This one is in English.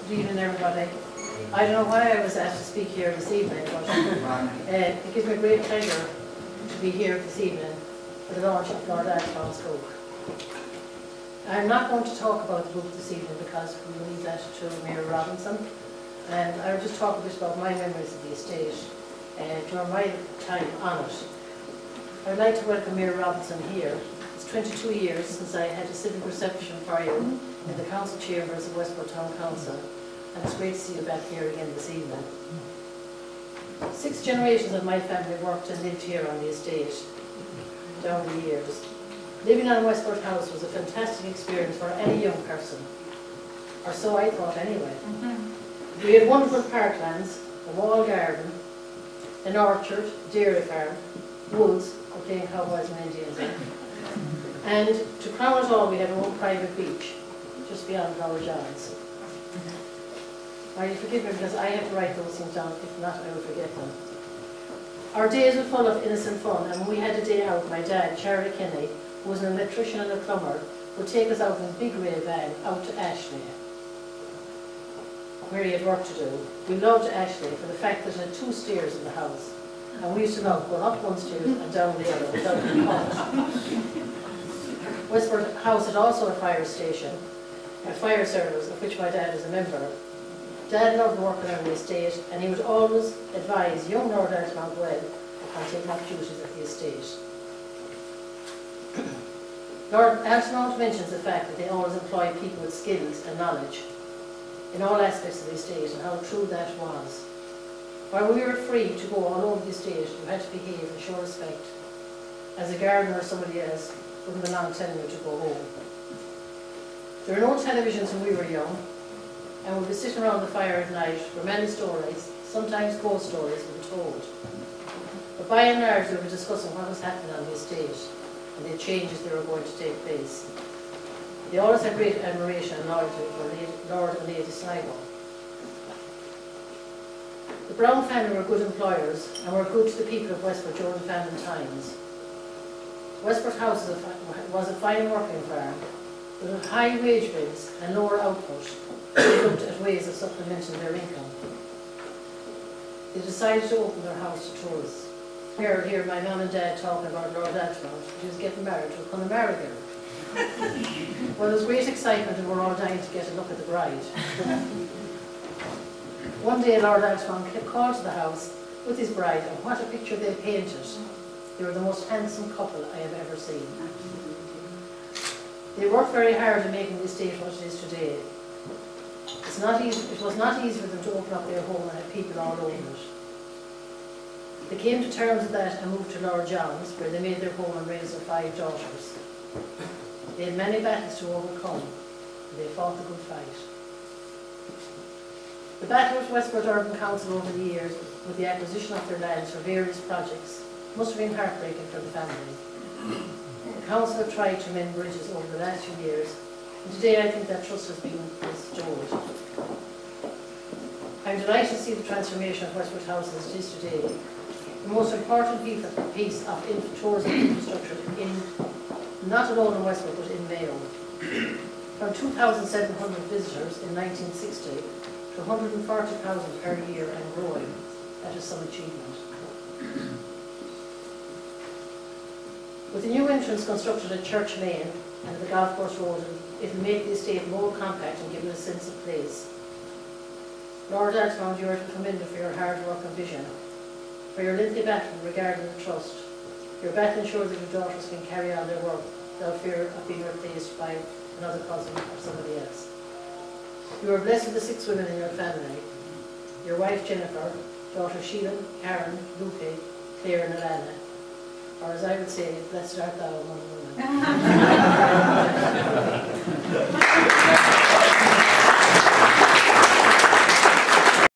Good evening, everybody. I don't know why I was asked to speak here this evening, but it gives me great pleasure to be here this evening for the launch of Lord Altamont's book. I'm not going to talk about the book this evening because we will leave that to Mayor Robinson, and I'll just talk a bit about my memories of the estate during my time on it. I'd like to welcome Mayor Robinson here. It's 22 years since I had a civic reception for you in the council chambers of Westport Town Council, and it's great to see you back here again this evening. 6 generations of my family worked and lived here on the estate down the years. Living on Westport House was a fantastic experience for any young person, or so I thought anyway. We had wonderful parklands, a walled garden, an orchard, dairy farm, woods for playing cowboys and Indians in. And to crown it all, we had our own private beach, just beyond our John's. Now you forgive me because I have to write those things down, if not I will forget them. Our days were full of innocent fun, and when we had a day out, my dad, Charlie Kenny, who was an electrician and a plumber, would take us out in a big grey van out to Ashley, where he had work to do. We loved Ashley for the fact that it had 2 stairs in the house, and we used to love going up one stairs and down the other without being caught. Westport House had also a fire station, a fire service of which my dad is a member. Dad loved working on the estate, and he would always advise young Lord Altamont well upon taking up duties at the estate. Lord Altamont mentions the fact that they always employ people with skills and knowledge in all aspects of the estate, and how true that was. While we were free to go all over the estate, you had to behave and show respect. As a gardener or somebody else wouldn't be long telling you to go home. There were no televisions when we were young, and we'd be sitting around the fire at night where many stories, sometimes ghost stories, were told. But by and large, we were discussing what was happening on the estate and the changes that were going to take place. They always had great admiration and loyalty for Lord and Lady Sligo. The Brown family were good employers and were good to the people of Westport during the famine times. Westport House was a fine working farm, but with high wage bills and lower output. They looked at ways of supplementing their income. They decided to open their house to tourists. Here my mum and dad talking about Lord Altamont. He was getting married to a Connemara girl. Well, there was great excitement and we're all dying to get a look at the bride. One day Lord Altamont called to the house with his bride, and what a picture they painted. They were the most handsome couple I have ever seen. They worked very hard in making the estate what it is today. It was not easy for them to open up their home and have people all over it. They came to terms with that and moved to Lord John's, where they made their home and raised their 5 daughters. They had many battles to overcome, and they fought the good fight. The battle with Westport Urban Council over the years, with the acquisition of their lands for various projects, must have been heartbreaking for the family. The council have tried to mend bridges over the last few years, and today I think that trust has been restored. I'm delighted to see the transformation of Westport House as it is today. The most important piece of tourism infrastructure not alone in Westport but in Mayo. From 2,700 visitors in 1960 to 140,000 per year and growing. That is some achievement. With the new entrance constructed at Church Lane and the Golf Course Road, it will make the estate more compact and give it a sense of place. Lord Altamont, you are to commend for your hard work and vision, for your lengthy battle regarding the trust. Your battle ensures that your daughters can carry on their work without fear of being replaced by another cousin or somebody else. You are blessed with the 6 women in your family. Your wife Jennifer, daughter Sheila, Karen, Lupe, Claire and Alana. Or as I would say, blessed art thou among women.